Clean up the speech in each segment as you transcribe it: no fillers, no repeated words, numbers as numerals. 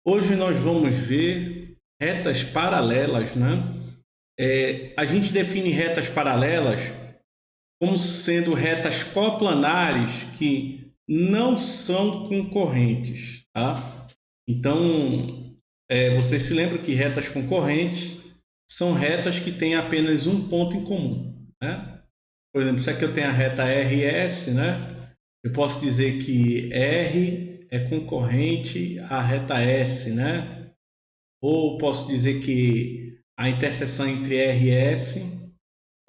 Hoje nós vamos ver retas paralelas, né? A gente define retas paralelas como sendo retas coplanares que não são concorrentes, tá? Então, você se lembra que retas concorrentes são retas que têm apenas um ponto em comum, né? Por exemplo, se aqui eu tenho a reta RS, né? Eu posso dizer que R é concorrente à reta S, né? Ou posso dizer que a interseção entre R e S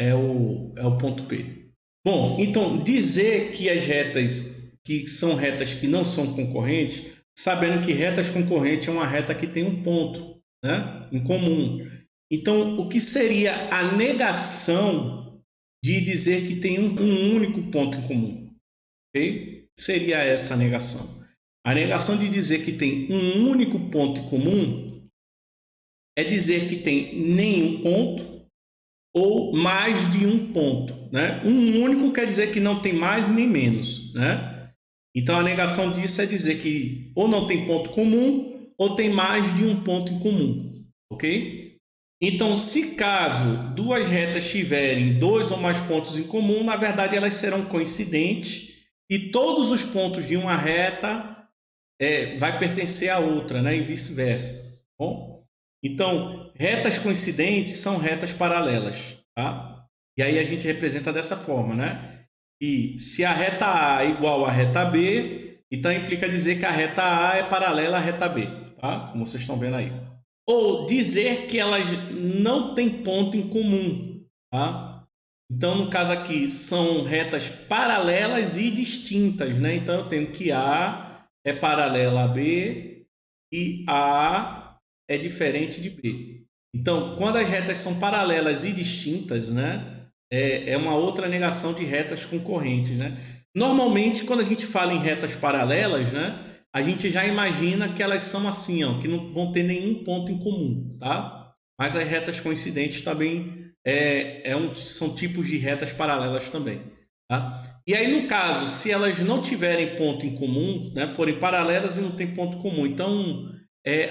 é o ponto P. Bom, então dizer que as retas que são retas que não são concorrentes, sabendo que retas concorrentes é uma reta que tem um ponto, né, em comum. Então, o que seria a negação de dizer que tem um único ponto em comum? Okay? Seria essa a negação. A negação de dizer que tem um único ponto em comum é dizer que tem nenhum ponto ou mais de um ponto, né? Um único quer dizer que não tem mais nem menos, né? Então a negação disso é dizer que ou não tem ponto comum ou tem mais de um ponto em comum, ok? Então, se caso duas retas tiverem dois ou mais pontos em comum, na verdade elas serão coincidentes e todos os pontos de uma reta vai pertencer à outra, né? E vice-versa. Bom, então retas coincidentes são retas paralelas, tá? E aí a gente representa dessa forma, né? E se a reta A é igual à reta B, então implica dizer que a reta A é paralela à reta B, tá? Como vocês estão vendo aí. Ou dizer que elas não têm ponto em comum, tá? Então, no caso aqui, são retas paralelas e distintas, né? Então, eu tenho que A é paralela a B e A é diferente de B. Então, quando as retas são paralelas e distintas, né? É uma outra negação de retas concorrentes, né? Normalmente, quando a gente fala em retas paralelas, né? A gente já imagina que elas são assim, ó, que não vão ter nenhum ponto em comum, tá? Mas as retas coincidentes também são tipos de retas paralelas também, tá? E aí, no caso, se elas não tiverem ponto em comum, né, forem paralelas e não tem ponto comum, então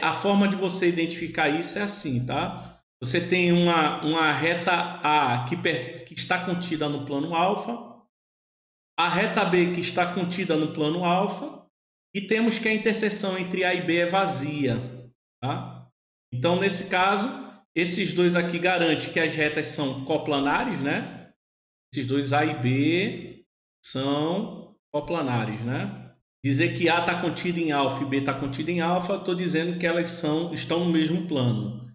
a forma de você identificar isso é assim, tá? Você tem uma reta A que está contida no plano alfa, a reta B que está contida no plano alfa, e temos que a interseção entre A e B é vazia, tá? Então, nesse caso, esses dois aqui garantem que as retas são coplanares, né? Esses dois A e B são coplanares, né? Dizer que A está contido em alfa e B está contido em alfa, estou dizendo que elas estão no mesmo plano.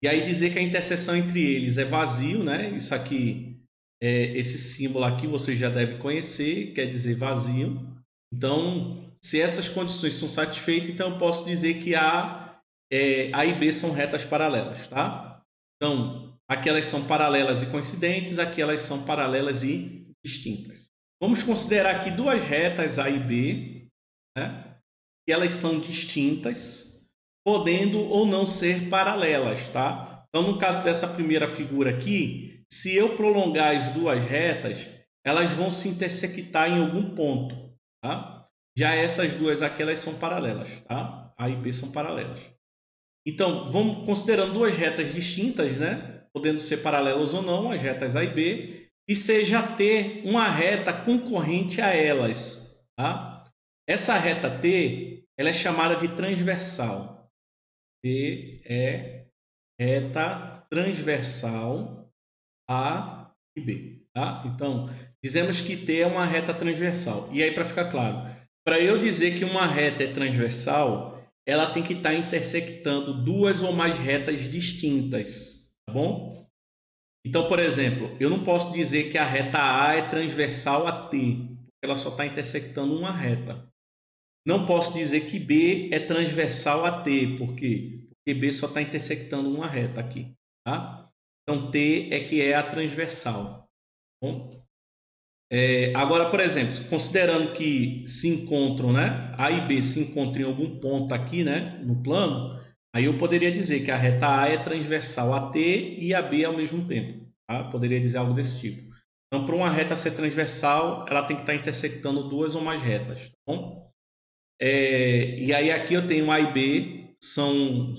E aí dizer que a interseção entre eles é vazio, né? Isso aqui, esse símbolo aqui você já deve conhecer, quer dizer vazio. Então, se essas condições são satisfeitas, então eu posso dizer que A e B são retas paralelas, tá? Então, aqui elas são paralelas e coincidentes, aqui elas são paralelas e distintas. Vamos considerar aqui duas retas A e B, né? Que elas são distintas, podendo ou não ser paralelas, tá? Então, no caso dessa primeira figura aqui, se eu prolongar as duas retas, elas vão se intersectar em algum ponto, tá? Já essas duas aqui, elas são paralelas, tá? A e B são paralelas. Então, vamos considerando duas retas distintas, né? Podendo ser paralelas ou não, as retas A e B, e seja T uma reta concorrente a elas, tá? Essa reta T, ela é chamada de transversal. T é reta transversal A e B, tá? Então, dizemos que T é uma reta transversal. E aí, para ficar claro, para eu dizer que uma reta é transversal, ela tem que estar intersectando duas ou mais retas distintas, tá bom? Então, por exemplo, eu não posso dizer que a reta A é transversal a T, porque ela só está intersectando uma reta. Não posso dizer que B é transversal a T, por quê? Porque B só está intersectando uma reta aqui, tá? Então, T é que é a transversal. Bom, agora, por exemplo, considerando que se encontram, né? A e B se encontram em algum ponto aqui, né? No plano, aí eu poderia dizer que a reta A é transversal a T e a B ao mesmo tempo, tá? Poderia dizer algo desse tipo. Então, para uma reta ser transversal, ela tem que estar intersectando duas ou mais retas, tá bom? E aí aqui eu tenho A e B, são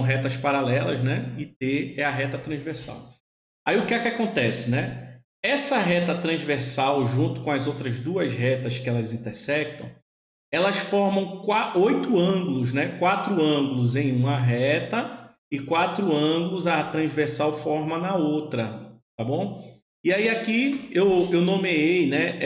retas paralelas, né? E T é a reta transversal. Aí o que é que acontece, né? Essa reta transversal, junto com as outras duas retas que elas intersectam, elas formam 8 ângulos, né? 4 ângulos em uma reta e 4 ângulos a transversal forma na outra, tá bom? E aí aqui eu nomeei, né,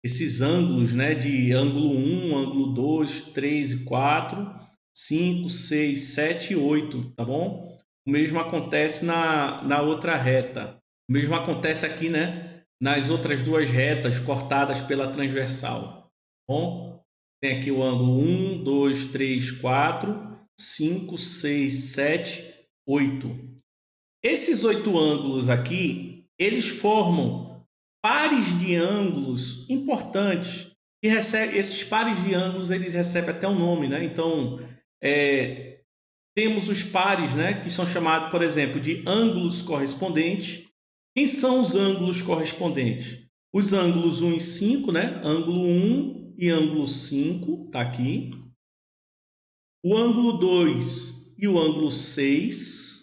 esses ângulos, né, de ângulo 1, ângulo 2, 3 e 4, 5, 6, 7 e 8, tá bom? O mesmo acontece na outra reta. O mesmo acontece aqui, né, nas outras duas retas cortadas pela transversal. Tá bom? Tem aqui o ângulo 1, 2, 3, 4, 5, 6, 7, 8. Esses 8 ângulos aqui, eles formam pares de ângulos importantes. Esses pares de ângulos, eles recebem até um nome, né? Então, temos os pares, né, que são chamados, por exemplo, de ângulos correspondentes. Quem são os ângulos correspondentes? Os ângulos 1 e 5, né? Ângulo 1 e ângulo 5, tá aqui. O ângulo 2 e o ângulo 6.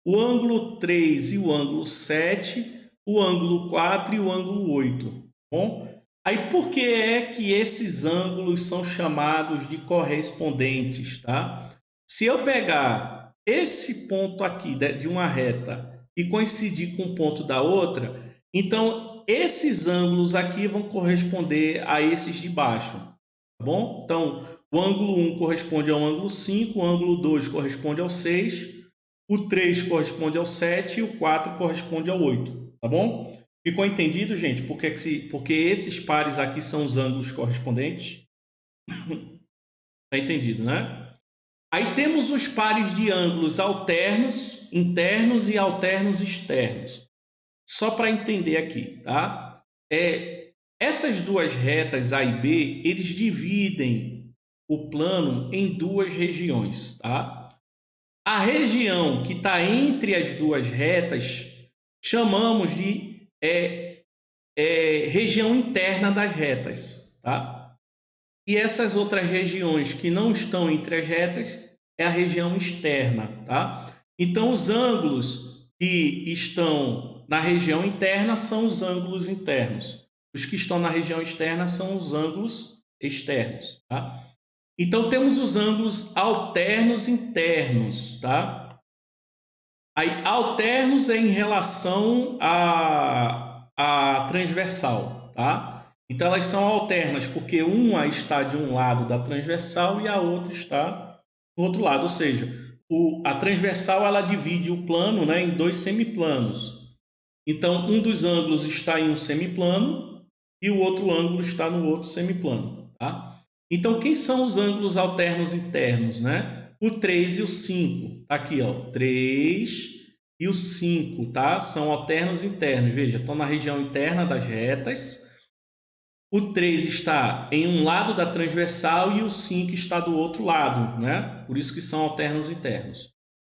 O ângulo 3 e o ângulo 7. O ângulo 4 e o ângulo 8. Bom? Aí, por que é que esses ângulos são chamados de correspondentes, tá? Se eu pegar esse ponto aqui de uma reta e coincidir com o ponto da outra, então esses ângulos aqui vão corresponder a esses de baixo, tá bom? Então, o ângulo 1 corresponde ao ângulo 5, o ângulo 2 corresponde ao 6, o 3 corresponde ao 7 e o 4 corresponde ao 8, tá bom? Ficou entendido, gente? Porque esses pares aqui são os ângulos correspondentes? Tá entendido, né? Aí temos os pares de ângulos alternos, internos e alternos externos. Só para entender aqui, tá? Essas duas retas A e B, eles dividem o plano em duas regiões, tá? A região que está entre as duas retas chamamos de região interna das retas, tá? E essas outras regiões que não estão entre as retas é a região externa, tá? Então, os ângulos que estão na região interna são os ângulos internos. Os que estão na região externa são os ângulos externos, tá? Então, temos os ângulos alternos internos, tá? Aí, alternos é em relação à transversal, tá? Então, elas são alternas, porque uma está de um lado da transversal e a outra está do outro lado. Ou seja, a transversal ela divide o plano, né, em dois semiplanos. Então, um dos ângulos está em um semiplano e o outro ângulo está no outro semiplano. Tá? Então, quem são os ângulos alternos internos? Né? O 3 e o 5. Tá aqui, ó, 3 e o 5. Tá? São alternos internos. Veja, estão na região interna das retas. O 3 está em um lado da transversal e o 5 está do outro lado, né? Por isso que são alternos internos.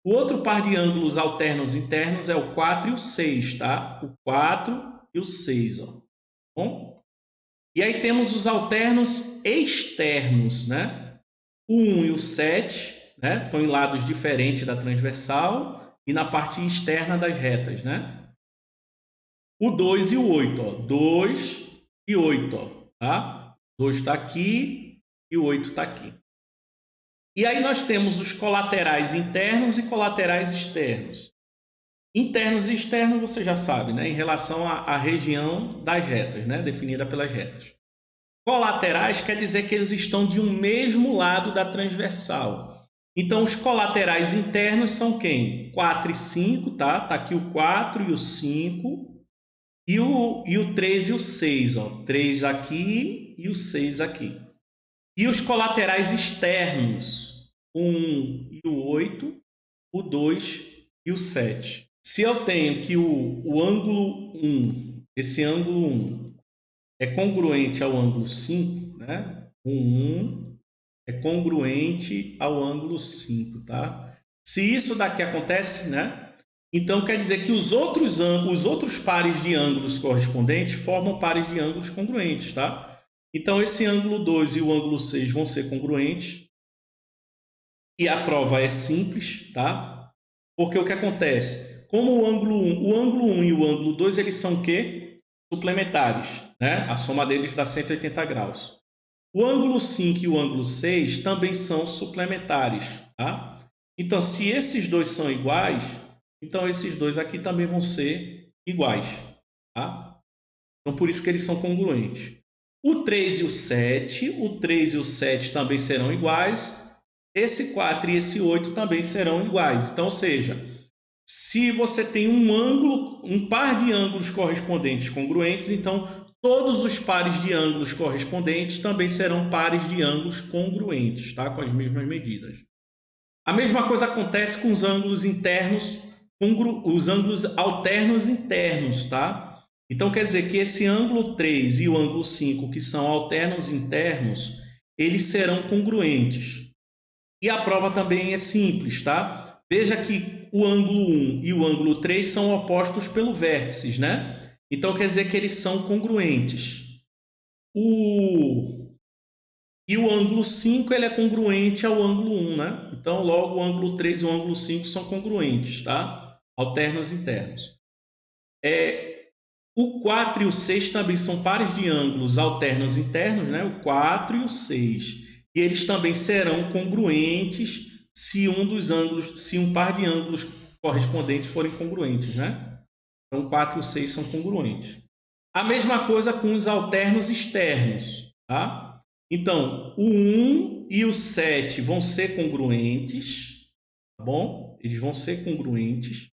O outro par de ângulos alternos internos é o 4 e o 6, tá? O 4 e o 6, ó. Bom? E aí temos os alternos externos, né? O 1 e o 7, né? Estão em lados diferentes da transversal e na parte externa das retas, né? O 2 e o 8, ó. 2 e 8, ó, tá? 2 está aqui e o 8 está aqui. E aí nós temos os colaterais internos e colaterais externos. Internos e externos você já sabe, né? Em relação à região das retas, né? Definida pelas retas. Colaterais quer dizer que eles estão de um mesmo lado da transversal. Então, os colaterais internos são quem? 4 e 5, tá? Tá aqui o 4 e o 5. E o 3 e o 6, ó. 3 aqui e o 6 aqui. E os colaterais externos, o 1 e o 8, o 2 e o 7. Se eu tenho que o ângulo 1, esse ângulo 1, é congruente ao ângulo 5, né? O 1 é congruente ao ângulo 5, tá? Se isso daqui acontece, né? Então, quer dizer que os outros pares de ângulos correspondentes formam pares de ângulos congruentes, tá? Então, esse ângulo 2 e o ângulo 6 vão ser congruentes. E a prova é simples, tá? Porque o que acontece? Como o ângulo 1 e o ângulo 2, eles são o quê? Suplementares, né? A soma deles dá 180 graus. O ângulo 5 e o ângulo 6 também são suplementares, tá? Então, se esses dois são iguais, então esses dois aqui também vão ser iguais, tá? Então, por isso que eles são congruentes. O 3 e o 7 também serão iguais. Esse 4 e esse 8 também serão iguais. Então, ou seja, se você tem um par de ângulos correspondentes congruentes, então todos os pares de ângulos correspondentes também serão pares de ângulos congruentes, tá? Com as mesmas medidas. A mesma coisa acontece com os ângulos internos, os ângulos alternos internos, tá? Então quer dizer que esse ângulo 3 e o ângulo 5, que são alternos internos, eles serão congruentes. E a prova também é simples, tá? Veja que o ângulo 1 e o ângulo 3 são opostos pelo vértices, né? Então quer dizer que eles são congruentes. E o ângulo 5 ele é congruente ao ângulo 1, né? Então, logo, o ângulo 3 e o ângulo 5 são congruentes, tá? Alternos internos. O 4 e o 6 também são pares de ângulos alternos internos, né? O 4 e o 6. E eles também serão congruentes se um par de ângulos correspondentes forem congruentes, né? Então, o 4 e o 6 são congruentes. A mesma coisa com os alternos externos, tá? Então, o 1 e o 7 vão ser congruentes, tá bom? Eles vão ser congruentes.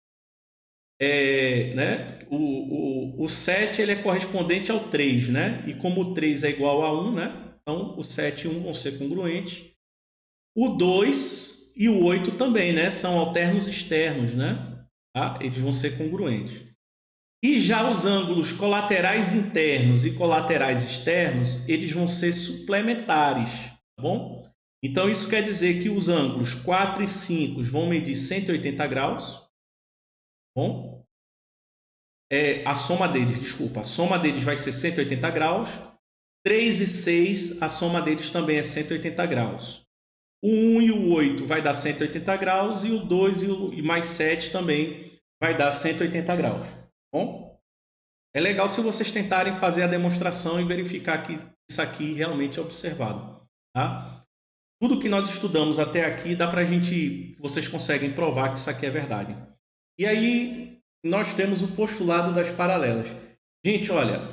Né? O 7 ele é correspondente ao 3, né? E como o 3 é igual a 1, né? Então, o 7 e 1 vão ser congruentes. O 2 e o 8 também, né? São alternos externos, né? Tá? Eles vão ser congruentes. E já os ângulos colaterais internos e colaterais externos, eles vão ser suplementares, tá bom? Então, isso quer dizer que os ângulos 4 e 5 vão medir 180 graus, tá bom? A soma deles vai ser 180 graus. 3 e 6, a soma deles também é 180 graus. O 1 e o 8 vai dar 180 graus e o 2 e mais 7 também vai dar 180 graus. Bom, é legal se vocês tentarem fazer a demonstração e verificar que isso aqui realmente é observado, tá? Tudo que nós estudamos até aqui dá para vocês conseguem provar que isso aqui é verdade. E aí nós temos o postulado das paralelas. Gente, olha,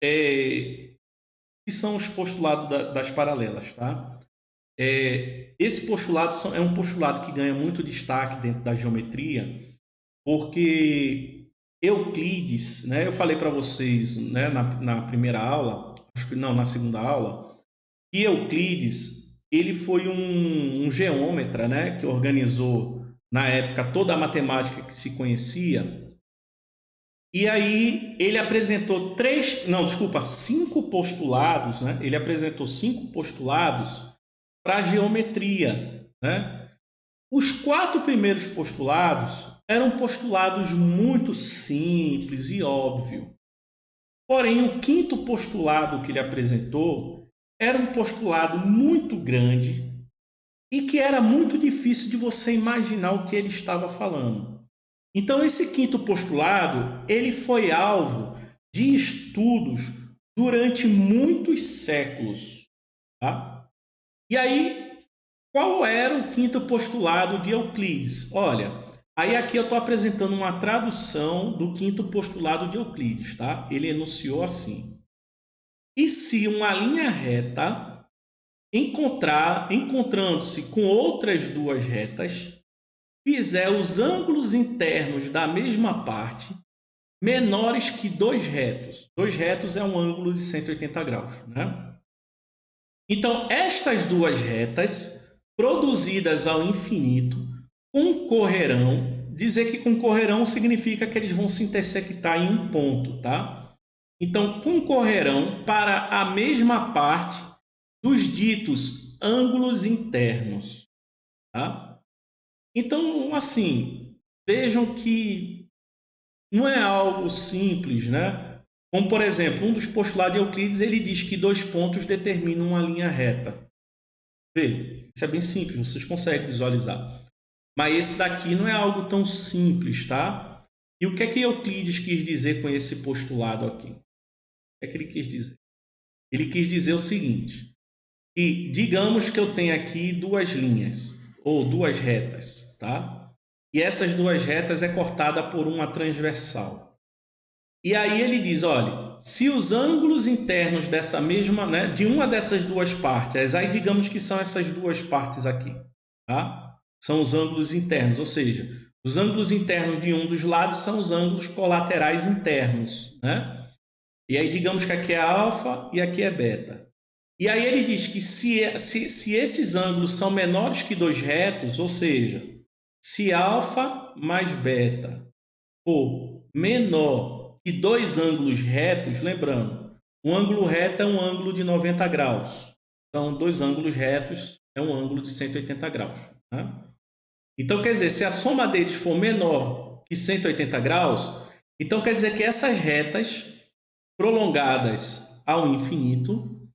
que são os postulados das paralelas, tá? Esse postulado é um postulado que ganha muito destaque dentro da geometria, porque Euclides, né, eu falei para vocês, né, na primeira aula, acho que não, na segunda aula, que Euclides ele foi um geômetra, né, que organizou na época toda a matemática que se conhecia. E aí ele apresentou cinco postulados, né? Ele apresentou 5 postulados para a geometria, né? Os 4 primeiros postulados eram postulados muito simples e óbvios. Porém, o 5º postulado que ele apresentou era um postulado muito grande e que era muito difícil de você imaginar o que ele estava falando. Então, esse 5º postulado, ele foi alvo de estudos durante muitos séculos, tá? E aí, qual era o 5º postulado de Euclides? Olha, aí aqui eu estou apresentando uma tradução do 5º postulado de Euclides, tá? Ele enunciou assim: e se uma linha reta encontrando-se com outras duas retas, fizer os ângulos internos da mesma parte menores que 2 retos. 2 retos é um ângulo de 180 graus, né? Então, estas duas retas, produzidas ao infinito, concorrerão. Dizer que concorrerão significa que eles vão se intersectar em um ponto, tá? Então, concorrerão para a mesma parte dos ditos ângulos internos, tá? Então, assim, vejam que não é algo simples, né? Como, por exemplo, um dos postulados de Euclides, ele diz que dois pontos determinam uma linha reta. Vê, isso é bem simples, vocês conseguem visualizar. Mas esse daqui não é algo tão simples, tá? E o que é que Euclides quis dizer com esse postulado aqui? O que é que ele quis dizer? Ele quis dizer o seguinte, que digamos que eu tenho aqui duas linhas, ou duas retas, tá? E essas duas retas é cortada por uma transversal. E aí ele diz, olha, se os ângulos internos dessa mesma, né, de uma dessas duas partes, aí digamos que são essas duas partes aqui, tá? São os ângulos internos, ou seja, os ângulos internos de um dos lados são os ângulos colaterais internos, né? E aí digamos que aqui é alfa e aqui é beta. E aí ele diz que se esses ângulos são menores que dois retos, ou seja, se alfa mais beta for menor que dois ângulos retos, lembrando, um ângulo reto é um ângulo de 90 graus. Então, dois ângulos retos é um ângulo de 180 graus. Né? Então, quer dizer, se a soma deles for menor que 180 graus, então quer dizer que essas retas prolongadas ao infinito,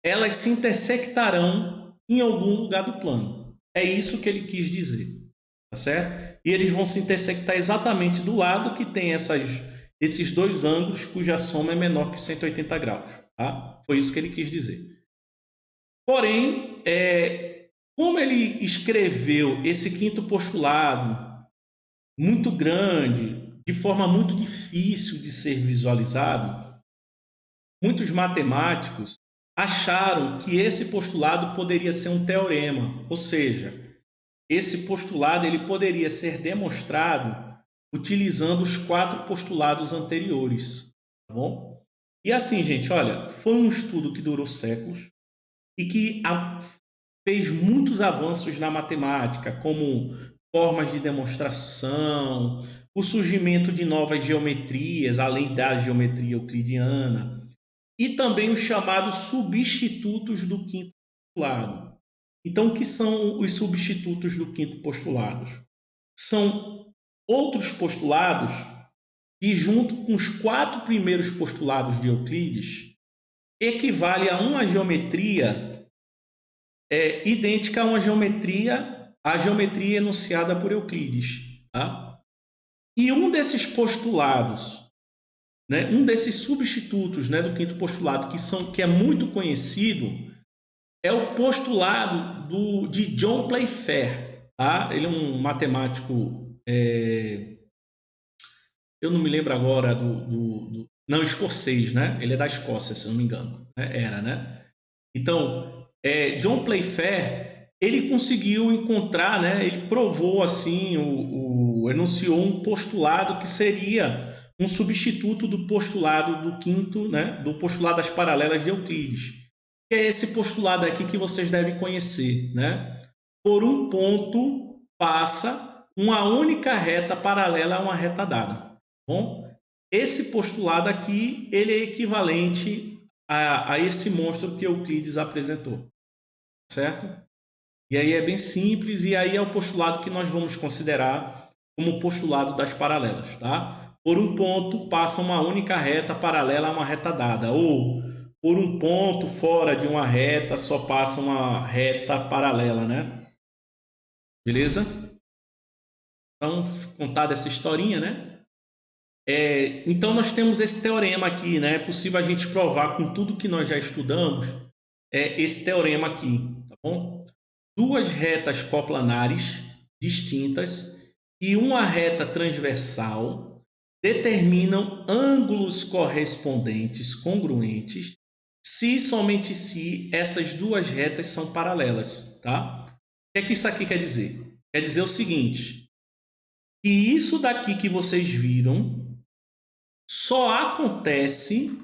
elas se intersectarão em algum lugar do plano. É isso que ele quis dizer, tá certo? E eles vão se intersectar exatamente do lado que tem esses dois ângulos cuja soma é menor que 180 graus, tá? Foi isso que ele quis dizer. Porém, como ele escreveu esse quinto postulado muito grande, de forma muito difícil de ser visualizado, muitos matemáticos acharam que esse postulado poderia ser um teorema, ou seja, esse postulado ele poderia ser demonstrado utilizando os 4 postulados anteriores, tá bom? E assim, gente, olha, foi um estudo que durou séculos e que fez muitos avanços na matemática, como formas de demonstração, o surgimento de novas geometrias, além da geometria euclidiana, e também os chamados substitutos do quinto postulado. Então, o que são os substitutos do quinto postulado? São outros postulados que, junto com os 4 primeiros postulados de Euclides, equivale a uma geometria idêntica a a geometria enunciada por Euclides. Tá? E um desses postulados, né, um desses substitutos, né, do quinto postulado, que é muito conhecido, é o postulado de John Playfair. Tá? Ele é um matemático, eu não me lembro agora não, escocês, né? Ele é da Escócia, se não me engano. Era, né? Então, John Playfair, ele conseguiu encontrar, né? Ele provou assim, enunciou um postulado que seria um substituto do postulado do quinto, né? Do postulado das paralelas de Euclides. Que é esse postulado aqui que vocês devem conhecer, né? Por um ponto passa uma única reta paralela a uma reta dada. Bom, esse postulado aqui ele é equivalente a esse monstro que Euclides apresentou, certo? E aí é bem simples, e aí é o postulado que nós vamos considerar como o postulado das paralelas, tá? Por um ponto passa uma única reta paralela a uma reta dada, ou por um ponto fora de uma reta só passa uma reta paralela, né? Beleza? Então, contada essa historinha, né? Então, nós temos esse teorema aqui, né? É possível a gente provar com tudo que nós já estudamos esse teorema aqui, tá bom? Duas retas coplanares distintas e uma reta transversal determinam ângulos correspondentes congruentes se somente se essas duas retas são paralelas, tá? O que é que isso aqui quer dizer? Quer dizer o seguinte, que isso daqui que vocês viram só acontece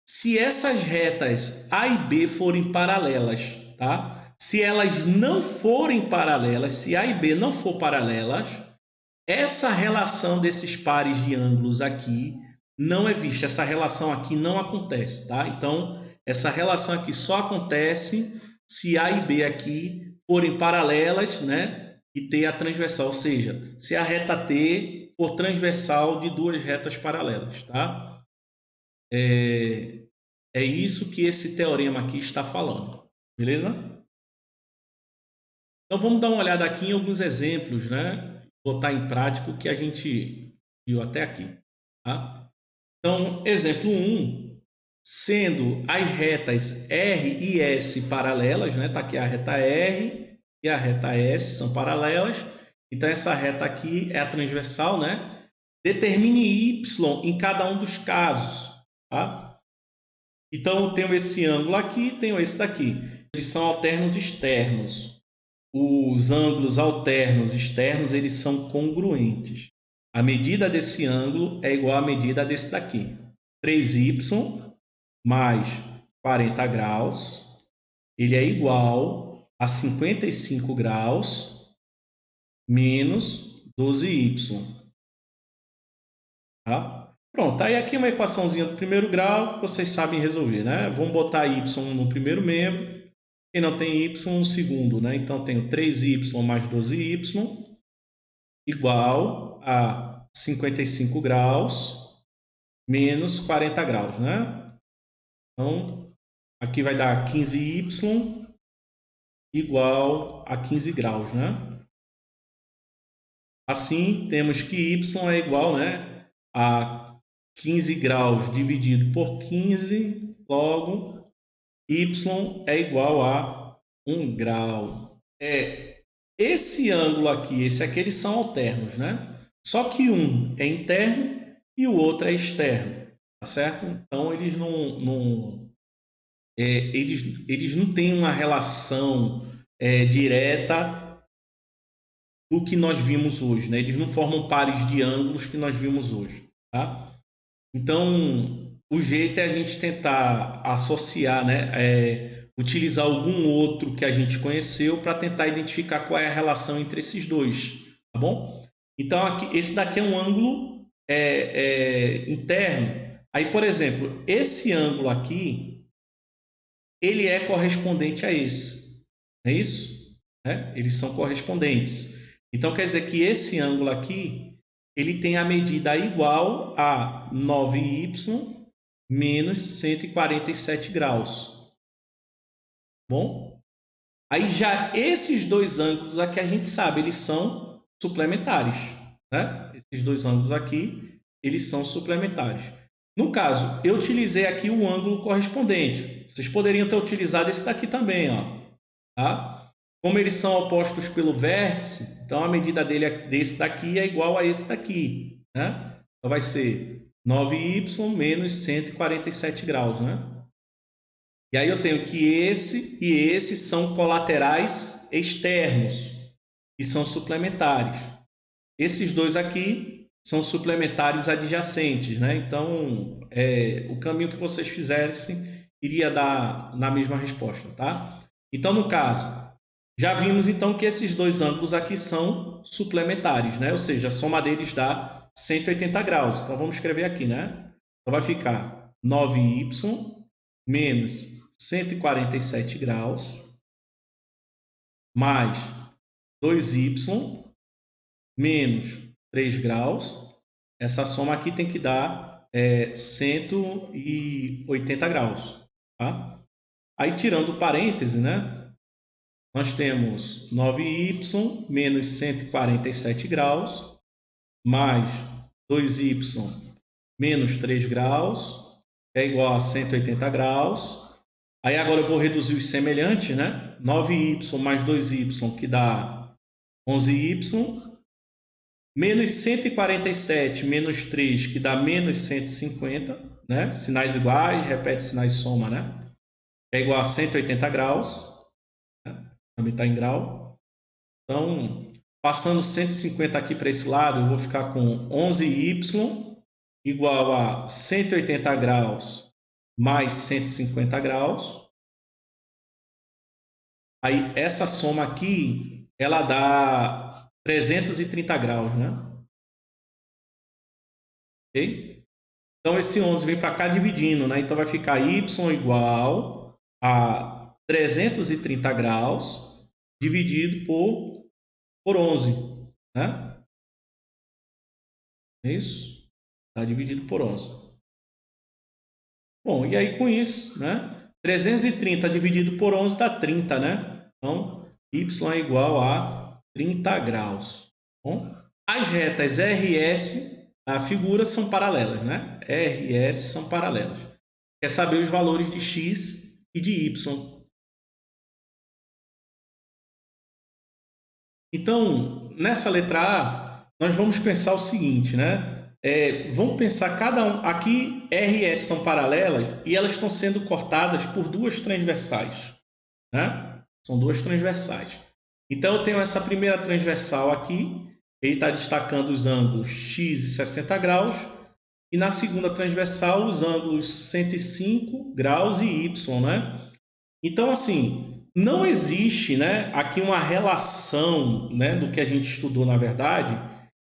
se essas retas A e B forem paralelas, tá? Se elas não forem paralelas, se A e B não for paralelas, essa relação desses pares de ângulos aqui não é vista. Essa relação aqui não acontece, tá? Então, essa relação aqui só acontece se A e B aqui forem paralelas, né? E T a transversal, ou seja, se a reta T for transversal de duas retas paralelas, tá? é isso que esse teorema aqui está falando. Beleza? Então vamos dar uma olhada aqui em alguns exemplos, né? Botar em prática o que a gente viu até aqui. Tá? Então, exemplo 1, sendo as retas R e S paralelas, né? Tá aqui a reta R e a reta S são paralelas. Então essa reta aqui é a transversal, né? Determine Y em cada um dos casos, tá? Então eu tenho esse ângulo aqui, tenho esse daqui. Eles são alternos externos. Os ângulos alternos externos, eles são congruentes. A medida desse ângulo é igual à medida desse daqui. 3y mais 40 graus, ele é igual a 55 graus menos 12y. Tá? Pronto, aí aqui é uma equaçãozinha do primeiro grau, vocês sabem resolver, né? Vamos botar y no primeiro membro, quem não tem y no segundo, né? Então, tenho 3y mais 12y igual a 55 graus menos 40 graus, né? Então, aqui vai dar 15y igual a 15 graus, né? Assim, temos que y é igual, né, a 15 graus dividido por 15, logo, y é igual a 1 grau. Esse ângulo aqui, esse aqui, eles são alternos, né? Só que um é interno e o outro é externo, tá certo? Então, eles não têm uma relação direta do que nós vimos hoje, né? Eles não formam pares de ângulos que nós vimos hoje, tá? Então, o jeito é a gente tentar associar, né? Utilizar algum outro que a gente conheceu para tentar identificar qual é a relação entre esses dois, tá bom? Então, aqui, esse daqui é um ângulo interno. Aí, por exemplo, esse ângulo aqui, ele é correspondente a esse, não é isso? Eles são correspondentes. Então, quer dizer que esse ângulo aqui, ele tem a medida igual a 9y menos 147 graus. Bom? Aí já esses dois ângulos aqui a gente sabe, eles são suplementares. Né? Esses dois ângulos aqui, eles são suplementares. No caso, eu utilizei aqui o ângulo correspondente. Vocês poderiam ter utilizado esse daqui também, ó. Tá? Como eles são opostos pelo vértice, então a medida desse daqui é igual a esse daqui. Né? Então vai ser 9y menos 147 graus. Né? E aí eu tenho que esse e esse são colaterais externos e são suplementares. Esses dois aqui são suplementares adjacentes. Né? Então, o caminho que vocês fizessem iria dar na mesma resposta. Tá? Então, no caso, já vimos então que esses dois ângulos aqui são suplementares, né? Ou seja, a soma deles dá 180 graus. Então vamos escrever aqui, né? Então vai ficar 9y menos 147 graus mais 2y menos 3 graus. Essa soma aqui tem que dar 180 graus, tá? Aí tirando o parêntese, né? Nós temos 9y menos 147 graus, mais 2y menos 3 graus, é igual a 180 graus. Aí agora eu vou reduzir os semelhantes, né? 9y mais 2y, que dá 11y, menos 147 menos 3, que dá menos 150, né? Sinais iguais, repete sinais soma, né? É igual a 180 graus. Também está em grau. Então, passando 150 aqui para esse lado, eu vou ficar com 11y igual a 180 graus mais 150 graus. Aí, essa soma aqui, ela dá 330 graus, né? Ok? Então, esse 11 vem para cá dividindo, né? Então, vai ficar y igual a 330 graus dividido por 11, né? É isso? Está dividido por 11. Bom, e aí com isso, né? 330 dividido por 11 dá 30, né? Então, y é igual a 30 graus. Bom, as retas RS, a figura são paralelas, né? RS são paralelas. Quer saber os valores de x e de y. Então, nessa letra A, nós vamos pensar o seguinte, né? Vamos pensar cada um. Aqui, RS são paralelas e elas estão sendo cortadas por duas transversais, né? São duas transversais. Então, eu tenho essa primeira transversal aqui. Ele está destacando os ângulos x e 60 graus. E na segunda transversal, os ângulos 105 graus e y, né? Então, assim, não existe, né, aqui uma relação, né, do que a gente estudou, na verdade,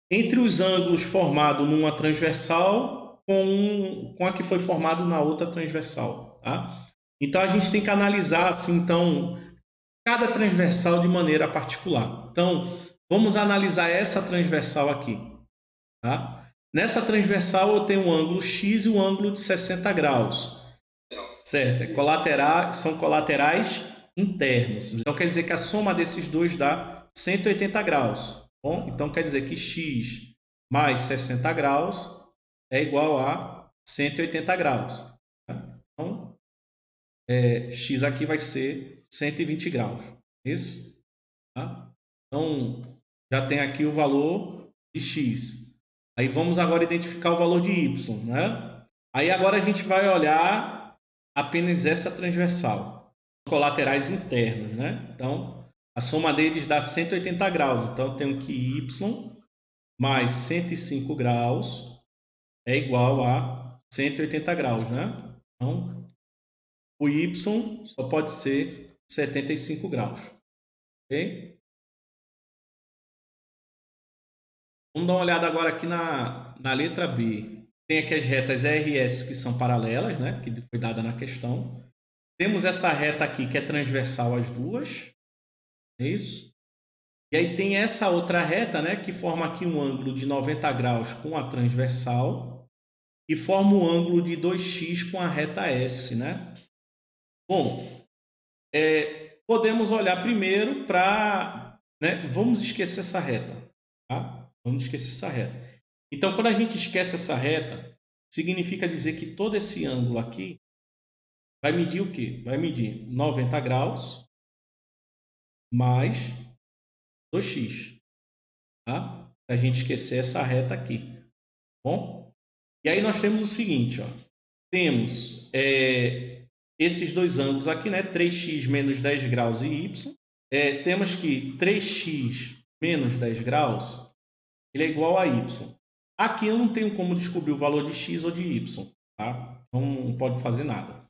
entre os ângulos formados numa transversal com a que foi formado na outra transversal, tá? Então, a gente tem que analisar, assim, então, cada transversal de maneira particular. Então, vamos analisar essa transversal aqui, tá? Nessa transversal, eu tenho um ângulo x e um ângulo de 60 graus. Certo, são colaterais internos. Então quer dizer que a soma desses dois dá 180 graus. Bom, então quer dizer que x mais 60 graus é igual a 180 graus. Então, x aqui vai ser 120 graus. Isso? Tá? Então, já tem aqui o valor de x. Aí vamos agora identificar o valor de y, né? Aí agora a gente vai olhar apenas essa transversal, colaterais internos, né? Então, a soma deles dá 180 graus. Então, eu tenho que y mais 105 graus é igual a 180 graus, né? Então, o y só pode ser 75 graus, ok? Vamos dar uma olhada agora aqui na letra B. Tem aqui as retas RS que são paralelas, né? Que foi dada na questão. Temos essa reta aqui que é transversal às duas, é isso? E aí tem essa outra reta, né, que forma aqui um ângulo de 90 graus com a transversal e forma um ângulo de 2x com a reta S, né? Bom, podemos olhar primeiro para, né, vamos esquecer essa reta, tá? Vamos esquecer essa reta. Então, quando a gente esquece essa reta, significa dizer que todo esse ângulo aqui vai medir o quê? Vai medir 90 graus mais 2x, tá? Se a gente esquecer essa reta aqui, bom? E aí nós temos o seguinte, ó. Temos esses dois ângulos aqui, né? 3x menos 10 graus e y. Temos que 3x menos 10 graus ele é igual a y. Aqui eu não tenho como descobrir o valor de x ou de y, tá? Então não pode fazer nada.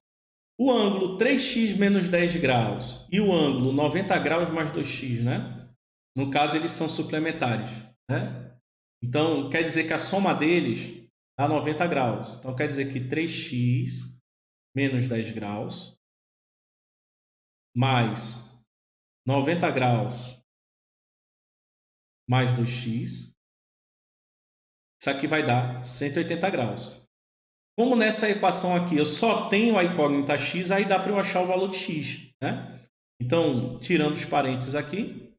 O ângulo 3x menos 10 graus e o ângulo 90 graus mais 2x, né? No caso, eles são suplementares, né? Então, quer dizer que a soma deles dá 90 graus. Então, quer dizer que 3x menos 10 graus mais 90 graus mais 2x, isso aqui vai dar 180 graus. Como nessa equação aqui eu só tenho a incógnita x, aí dá para eu achar o valor de x, né? Então, tirando os parênteses aqui,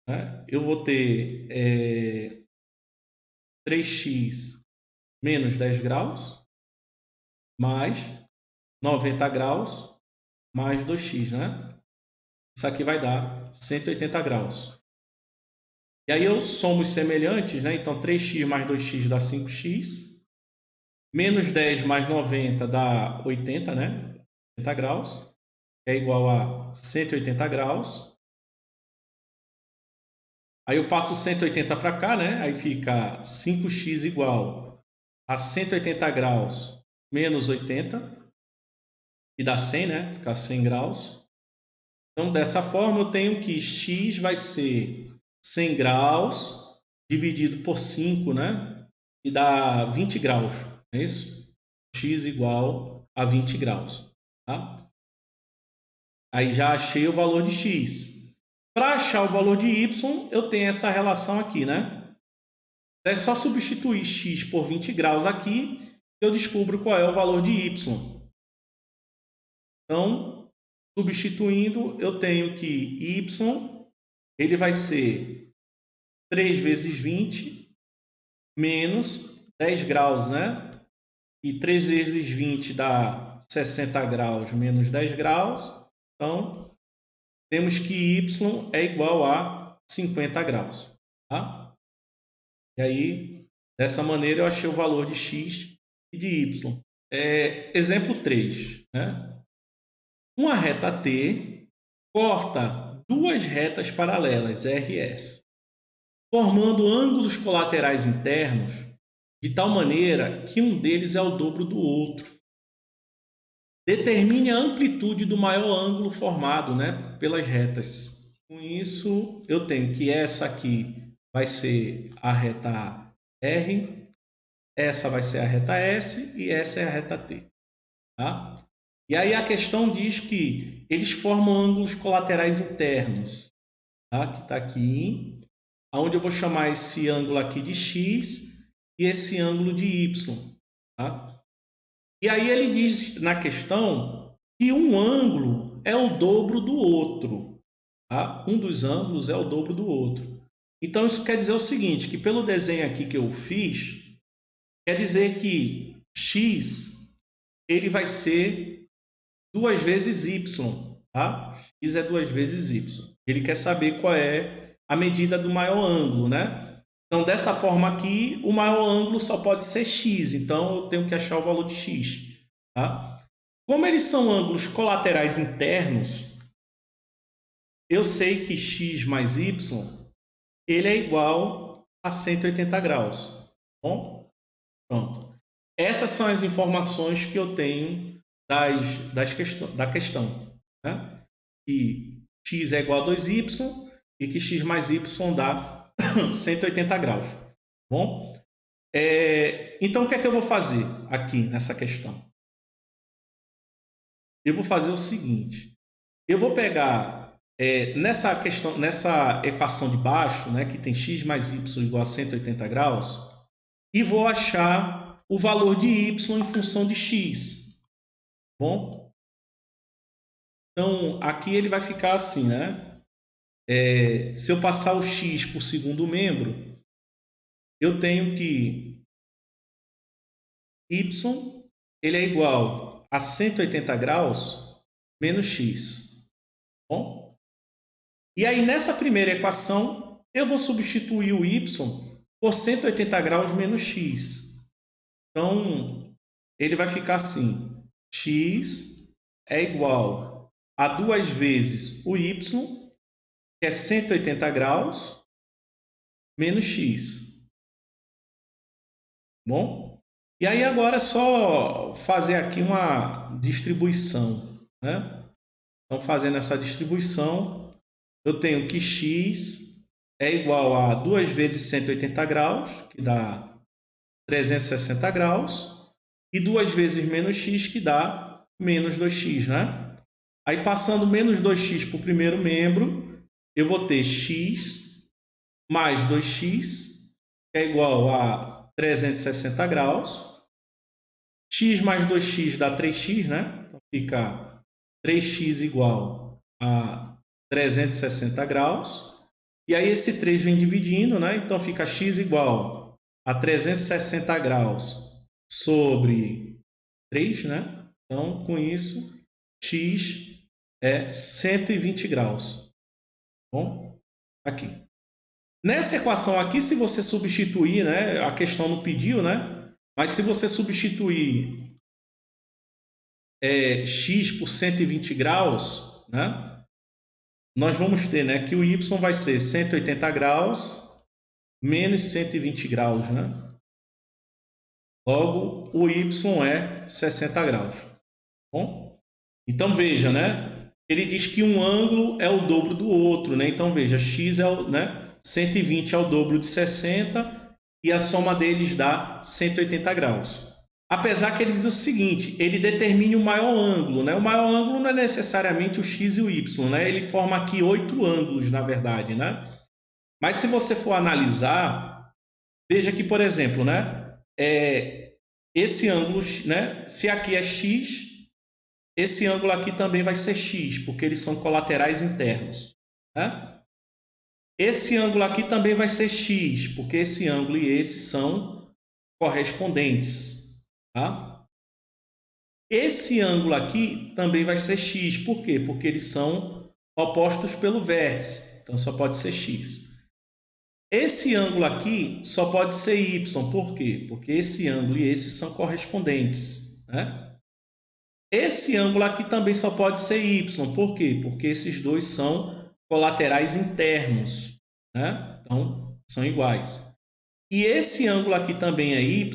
né, eu vou ter 3x menos 10 graus mais 90 graus mais 2x, né? Isso aqui vai dar 180 graus. E aí eu somo os semelhantes, né? Então 3x mais 2x dá 5x. Menos 10 mais 90 dá 80, né? 80 graus. É igual a 180 graus. Aí eu passo 180 para cá, né? Aí fica 5x igual a 180 graus menos 80, que dá 100, né? Fica 100 graus. Então, dessa forma, eu tenho que x vai ser 100 graus dividido por 5, né? E dá 20 graus, não é isso? X igual a 20 graus, tá? Aí já achei o valor de x. Para achar o valor de y, eu tenho essa relação aqui, né? É só substituir x por 20 graus aqui, eu descubro qual é o valor de y. Então, substituindo, eu tenho que y, ele vai ser 3 vezes 20 menos 10 graus, né? E 3 vezes 20 dá 60 graus menos 10 graus. Então, temos que y é igual a 50 graus. Tá? E aí, dessa maneira, eu achei o valor de x e de y. Exemplo 3. Né? Uma reta T corta duas retas paralelas, RS, formando ângulos colaterais internos de tal maneira que um deles é o dobro do outro. Determine a amplitude do maior ângulo formado, né, pelas retas. Com isso, eu tenho que essa aqui vai ser a reta R, essa vai ser a reta S e essa é a reta T. Tá? E aí a questão diz que eles formam ângulos colaterais internos, tá? Que está aqui, onde eu vou chamar esse ângulo aqui de x e esse ângulo de y. Tá? E aí ele diz na questão que um ângulo é o dobro do outro. Tá? Um dos ângulos é o dobro do outro. Então isso quer dizer o seguinte, que pelo desenho aqui que eu fiz, quer dizer que x ele vai ser 2 vezes y, tá? X é 2 vezes y. Ele quer saber qual é a medida do maior ângulo, né? Então, dessa forma aqui, o maior ângulo só pode ser x. Então, eu tenho que achar o valor de x, tá? Como eles são ângulos colaterais internos, eu sei que x mais y, ele é igual a 180 graus. Tá bom? Pronto. Essas são as informações que eu tenho da questão, né? Que x é igual a 2y e que x mais y dá 180 graus. Bom? Então, o que é que eu vou fazer aqui nessa questão? Eu vou fazer o seguinte. Eu vou pegar nessa equação de baixo, né, que tem x mais y igual a 180 graus, e vou achar o valor de y em função de x. Bom, então aqui ele vai ficar assim, né? Se eu passar o x por segundo membro, eu tenho que y ele é igual a 180 graus menos x. Bom, e aí nessa primeira equação eu vou substituir o y por 180 graus menos x. Então ele vai ficar assim. X é igual a 2 vezes o y, que é 180 graus, menos x. Bom? E aí agora é só fazer aqui uma distribuição, né? Então, fazendo essa distribuição, eu tenho que x é igual a 2 vezes 180 graus, que dá 360 graus, e 2 vezes menos x, que dá menos 2x, né? Aí, passando menos 2x para o primeiro membro, eu vou ter x mais 2x, que é igual a 360 graus. X mais 2x dá 3x, né? Então, fica 3x igual a 360 graus. E aí, esse 3 vem dividindo, né? Então, fica x igual a 360 graus sobre 3, né? Então, com isso, x é 120 graus. Bom, aqui. Nessa equação aqui, se você substituir, né? A questão não pediu, né? Mas se você substituir x por 120 graus, né? Nós vamos ter, né, que o y vai ser 180 graus menos 120 graus, né? Logo, o y é 60 graus. Bom? Então, veja, né? Ele diz que um ângulo é o dobro do outro, né? Então, veja, x é 120 é o dobro de 60 e a soma deles dá 180 graus. Apesar que ele diz o seguinte, ele determina o maior ângulo, né? O maior ângulo não é necessariamente o x e o y, né? Ele forma aqui 8 ângulos, na verdade, né? Mas se você for analisar, veja que, por exemplo, né? Esse ângulo, né? Se aqui é x, Esse ângulo aqui também vai ser x, porque eles são colaterais internos, né? Esse ângulo aqui também vai ser x, porque esse ângulo e esse são correspondentes, tá? Esse ângulo aqui também vai ser x, por quê? Porque eles são opostos pelo vértice, então só pode ser x. Esse ângulo aqui só pode ser y, por quê? Porque esse ângulo e esse são correspondentes, né? Esse ângulo aqui também só pode ser y, por quê? Porque esses dois são colaterais internos, né? Então, são iguais. E esse ângulo aqui também é y,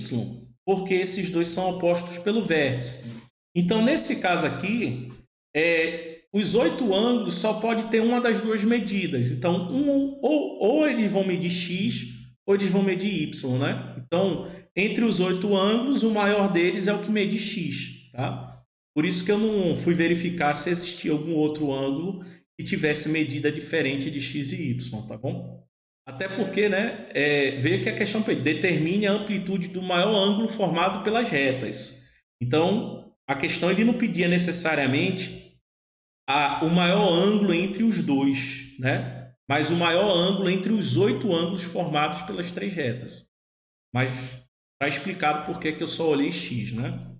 porque esses dois são opostos pelo vértice. Então, nesse caso aqui, os 8 ângulos só pode ter uma das duas medidas. Então, ou eles vão medir x, ou eles vão medir y, né? Então, entre os 8 ângulos, o maior deles é o que mede x, tá? Por isso que eu não fui verificar se existia algum outro ângulo que tivesse medida diferente de x e y, tá bom? Até porque, né, veio que a questão determine a amplitude do maior ângulo formado pelas retas. Então, a questão ele não pedia necessariamente o maior ângulo entre os dois, né? Mas o maior ângulo entre os 8 ângulos formados pelas três retas. Mas está explicado por que eu só olhei x, né?